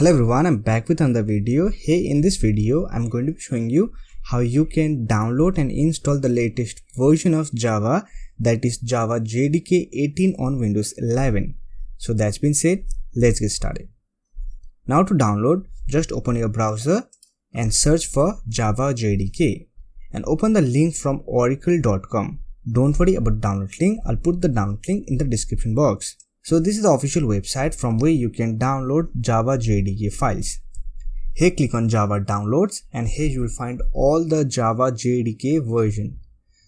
Hello everyone, I'm back with another video. Hey, in this video, I'm going to be showing you how you can download and install the latest version of Java, that is Java Jdk 18 on Windows 11. So that's been said, let's get started. Now to download, just open your browser and search for Java Jdk and open the link from oracle.com. Don't worry about download link, I'll put the download link in the description box. So this is the official website from where you can download Java Jdk files. Here click on Java Downloads and here you will find all the Java Jdk version.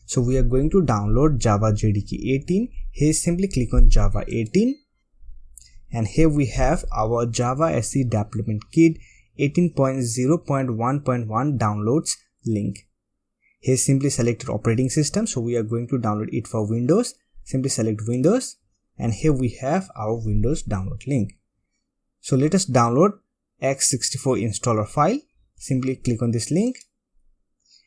So we are going to download Java Jdk 18. Here simply click on Java 18 and here we have our Java SE Development Kit 18.0.1.1 downloads link. Here simply select your operating system, so we are going to download it for Windows. Simply select Windows. And here we have our Windows download link. So let us download x64 installer file. Simply click on this link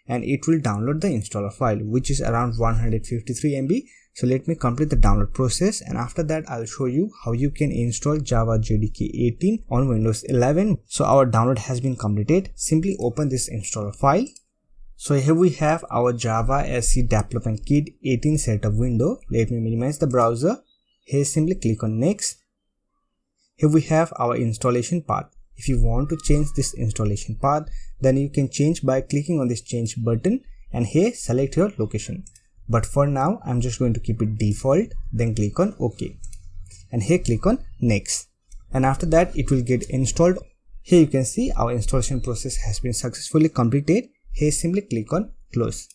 and it will download the installer file, which is around 153 MB. So let me complete the download process, and after that I'll show you how you can install Java Jdk 18 on Windows 11. So our download has been completed. Simply open this installer file. So here we have our Java SE Development Kit 18 setup window. Let me minimize the browser. Here simply click on next. Here we have our installation path. If you want to change this installation path, then you can change by clicking on this change button and here select your location. But for now, I'm just going to keep it default. Then click on OK. And here click on next. And after that, it will get installed. Here you can see our installation process has been successfully completed. Here simply click on close.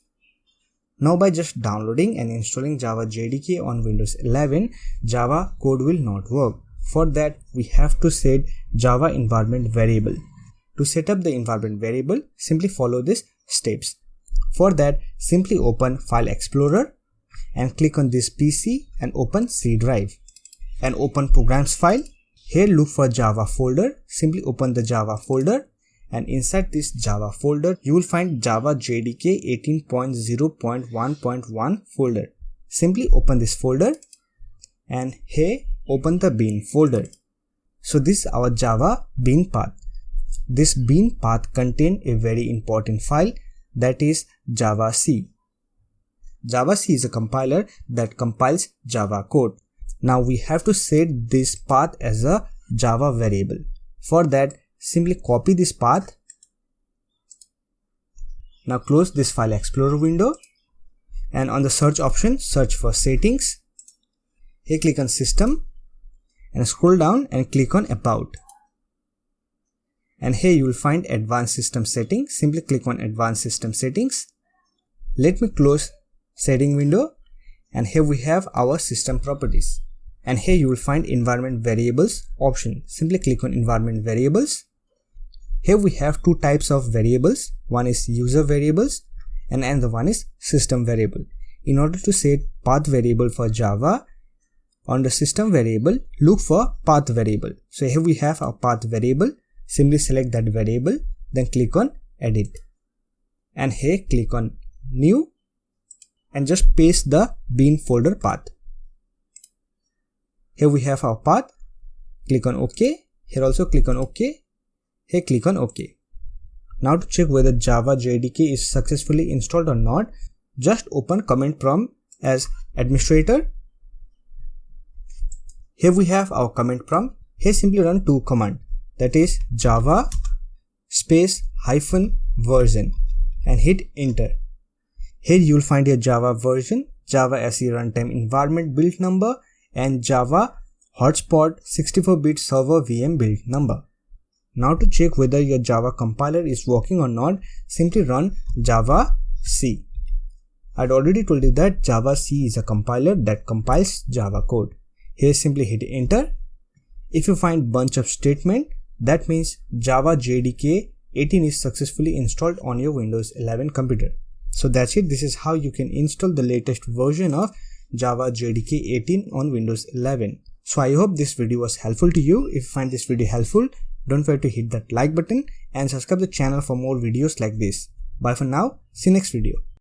Now by just downloading and installing Java Jdk on Windows 11, Java code will not work. For that, we have to set Java environment variable. To set up the environment variable, simply follow these steps. For that, simply open File Explorer and click on this PC and open C drive and open Programs file. Here look for Java folder. Simply open the Java folder. And inside this Java folder, you will find Java Jdk 18.0.1.1 folder. Simply open this folder and here open the bin folder. So this is our Java bin path. This bin path contains a very important file, that is Java C. Java C is a compiler that compiles Java code. Now we have to set this path as a Java variable. For that, simply copy this path. Now close this File Explorer window and on the search option, search for settings. Here click on System and scroll down and click on About. And here you will find Advanced System Settings. Simply click on Advanced System Settings. Let me close Setting window and here we have our system properties. And here you will find Environment Variables option. Simply click on Environment Variables. Here we have two types of variables. One is user variables and another one is system variable. In order to set path variable for Java, on the system variable, look for path variable. So here we have our path variable. Simply select that variable, then click on edit. And here click on new and just paste the bin folder path. Here we have our path. Click on OK. Here also click on OK. Here click on OK. Now to check whether Java Jdk is successfully installed or not, just open command prompt as administrator. Here we have our command prompt. Here simply run two commands, that is Java -version and hit enter. Here you will find your Java version, Java SE runtime environment build number and Java hotspot 64-bit server VM build number. Now to check whether your Java compiler is working or not, simply run Java C. I'd already told you that Java C is a compiler that compiles Java code. Here simply hit enter. If you find bunch of statement, that means Java Jdk 18 is successfully installed on your Windows 11 computer. So that's it. This is how you can install the latest version of Java Jdk 18 on Windows 11. So I hope this video was helpful to you. If you find this video helpful, don't forget to hit that like button and subscribe the channel for more videos like this. Bye for now. See you next video.